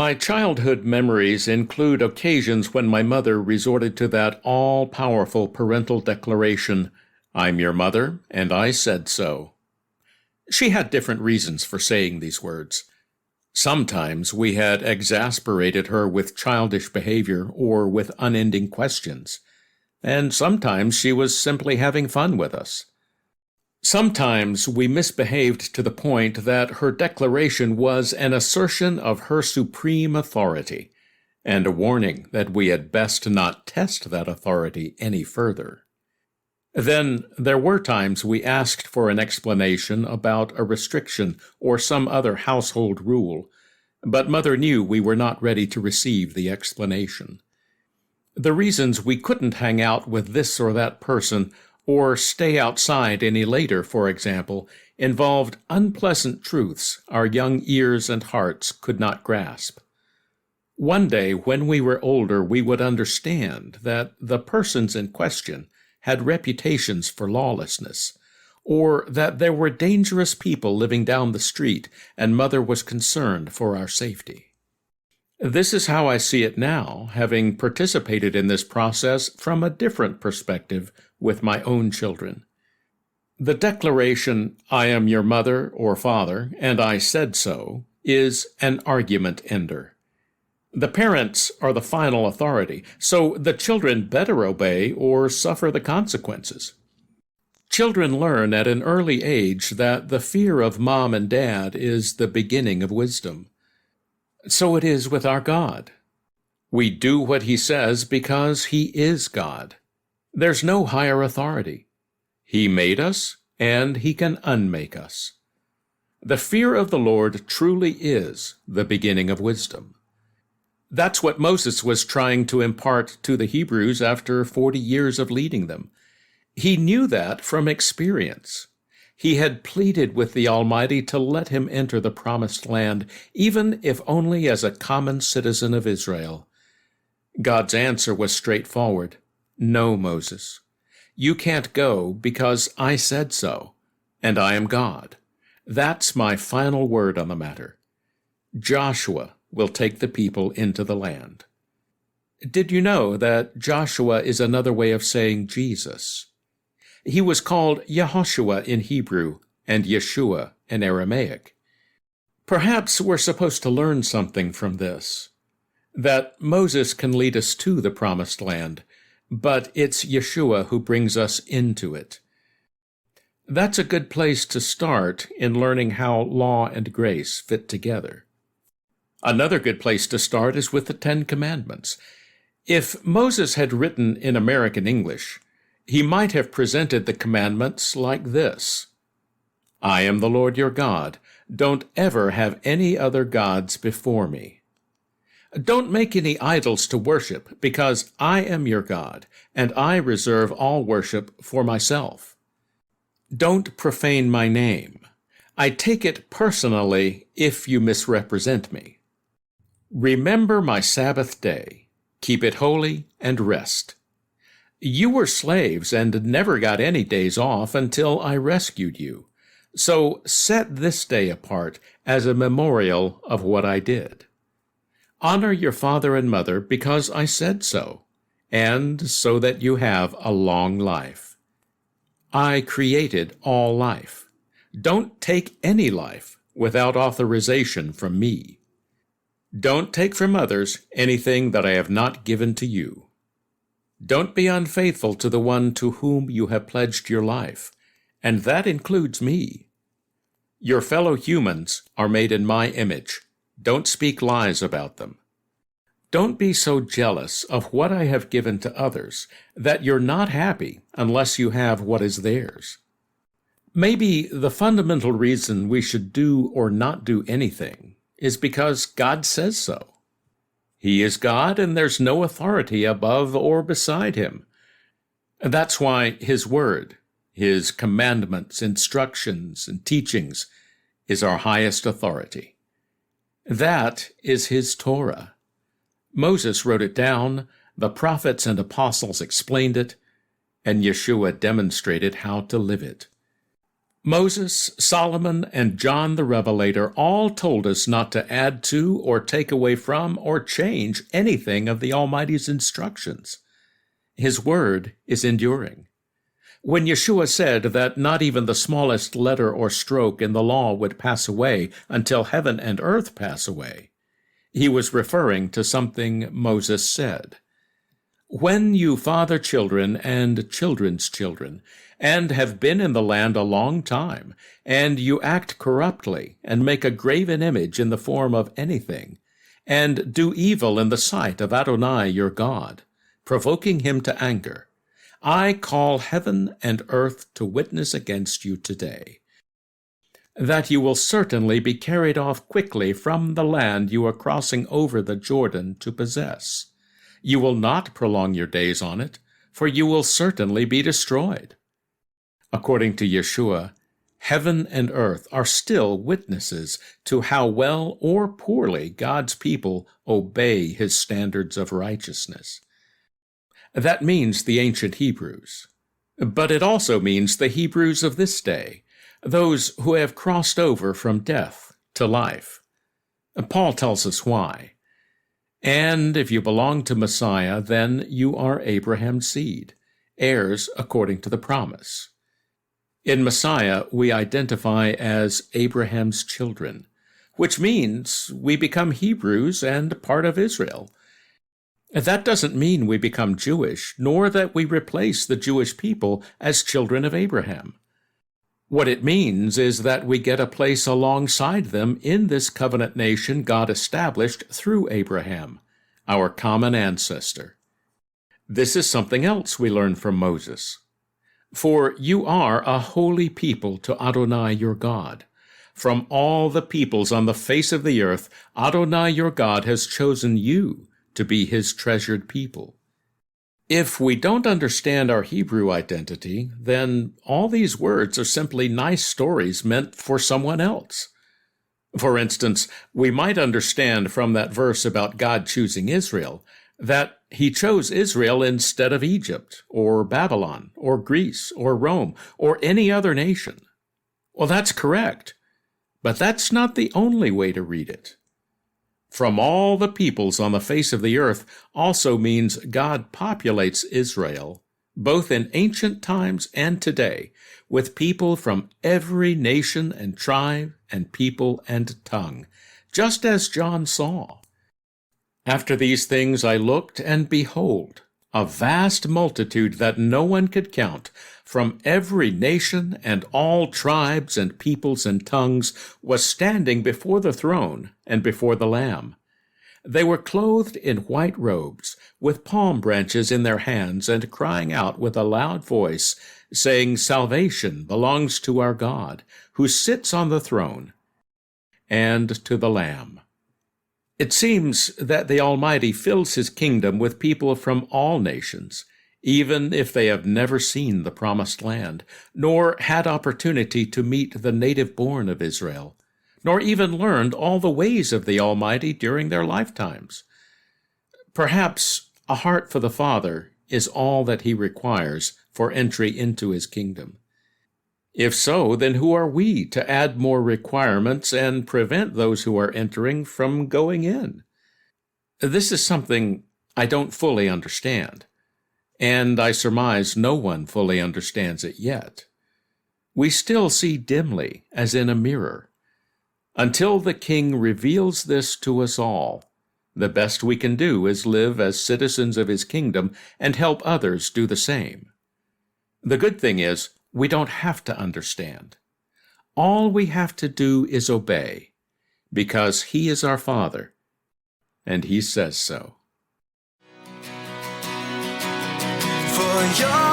My childhood memories include occasions when my mother resorted to that all-powerful parental declaration, "I'm your mother, and I said so." She had different reasons for saying these words. Sometimes we had exasperated her with childish behavior or with unending questions, and sometimes she was simply having fun with us. Sometimes we misbehaved to the point that her declaration was an assertion of her supreme authority, and a warning that we had best not test that authority any further. Then there were times we asked for an explanation about a restriction or some other household rule, but Mother knew we were not ready to receive the explanation. The reasons we couldn't hang out with this or that person or stay outside any later, for example, involved unpleasant truths our young ears and hearts could not grasp. One day, when we were older, we would understand that the persons in question had reputations for lawlessness, or that there were dangerous people living down the street, and Mother was concerned for our safety. This is how I see it now, having participated in this process from a different perspective with my own children. The declaration, "I am your mother or father, and I said so," is an argument ender. The parents are the final authority, so the children better obey or suffer the consequences. Children learn at an early age that the fear of mom and dad is the beginning of wisdom. So it is with our God. We do what He says because He is God. There's no higher authority. He made us, and He can unmake us. The fear of the Lord truly is the beginning of wisdom. That's what Moses was trying to impart to the Hebrews after 40 years of leading them. He knew that from experience. He had pleaded with the Almighty to let him enter the promised land, even if only as a common citizen of Israel. God's answer was straightforward. "No, Moses. You can't go because I said so, and I am God. That's my final word on the matter. Joshua will take the people into the land." Did you know that Joshua is another way of saying Jesus? He was called Yehoshua in Hebrew and Yeshua in Aramaic. Perhaps we're supposed to learn something from this, that Moses can lead us to the promised land, but it's Yeshua who brings us into it. That's a good place to start in learning how law and grace fit together. Another good place to start is with the Ten Commandments. If Moses had written in American English, he might have presented the commandments like this: "I am the Lord your God. Don't ever have any other gods before me. Don't make any idols to worship, because I am your God, and I reserve all worship for myself. Don't profane my name. I take it personally if you misrepresent me. Remember my Sabbath day. Keep it holy and rest. You were slaves and never got any days off until I rescued you. So set this day apart as a memorial of what I did. Honor your father and mother because I said so, and so that you have a long life. I created all life. Don't take any life without authorization from me. Don't take from others anything that I have not given to you. Don't be unfaithful to the one to whom you have pledged your life, and that includes me. Your fellow humans are made in my image. Don't speak lies about them. Don't be so jealous of what I have given to others that you're not happy unless you have what is theirs. Maybe the fundamental reason we should do or not do anything is because God says so. He is God, and there's no authority above or beside him. That's why his word, his commandments, instructions, and teachings is our highest authority. That is his Torah. Moses wrote it down, the prophets and apostles explained it, and Yeshua demonstrated how to live it. Moses, Solomon, and John the Revelator all told us not to add to or take away from or change anything of the Almighty's instructions. His word is enduring. When Yeshua said that not even the smallest letter or stroke in the law would pass away until heaven and earth pass away, he was referring to something Moses said. When you father children and children's children, and have been in the land a long time, and you act corruptly, and make a graven image in the form of anything, and do evil in the sight of Adonai your God, provoking him to anger, I call heaven and earth to witness against you today, that you will certainly be carried off quickly from the land you are crossing over the Jordan to possess. You will not prolong your days on it, for you will certainly be destroyed. According to Yeshua, heaven and earth are still witnesses to how well or poorly God's people obey his standards of righteousness. That means the ancient Hebrews. But it also means the Hebrews of this day, those who have crossed over from death to life. Paul tells us why. And if you belong to Messiah, then you are Abraham's seed, heirs according to the promise. In Messiah, we identify as Abraham's children, which means we become Hebrews and part of Israel. That doesn't mean we become Jewish, nor that we replace the Jewish people as children of Abraham. What it means is that we get a place alongside them in this covenant nation God established through Abraham, our common ancestor. This is something else we learn from Moses. For you are a holy people to Adonai your God. From all the peoples on the face of the earth, Adonai your God has chosen you to be his treasured people. If we don't understand our Hebrew identity, then all these words are simply nice stories meant for someone else. For instance, we might understand from that verse about God choosing Israel that he chose Israel instead of Egypt, or Babylon, or Greece, or Rome, or any other nation. Well, that's correct, but that's not the only way to read it. From all the peoples on the face of the earth also means God populates Israel, both in ancient times and today, with people from every nation and tribe and people and tongue, just as John saw. After these things I looked, and behold, a vast multitude that no one could count, from every nation and all tribes and peoples and tongues, was standing before the throne and before the Lamb. They were clothed in white robes, with palm branches in their hands, and crying out with a loud voice, saying, Salvation belongs to our God, who sits on the throne, and to the Lamb. It seems that the Almighty fills his kingdom with people from all nations, even if they have never seen the promised land, nor had opportunity to meet the native-born of Israel, nor even learned all the ways of the Almighty during their lifetimes. Perhaps a heart for the Father is all that he requires for entry into his kingdom. If so, then who are we to add more requirements and prevent those who are entering from going in? This is something I don't fully understand, and I surmise no one fully understands it yet. We still see dimly, as in a mirror. Until the King reveals this to us all, the best we can do is live as citizens of his kingdom and help others do the same. The good thing is, we don't have to understand. All we have to do is obey, because he is our Father, and he says so. For your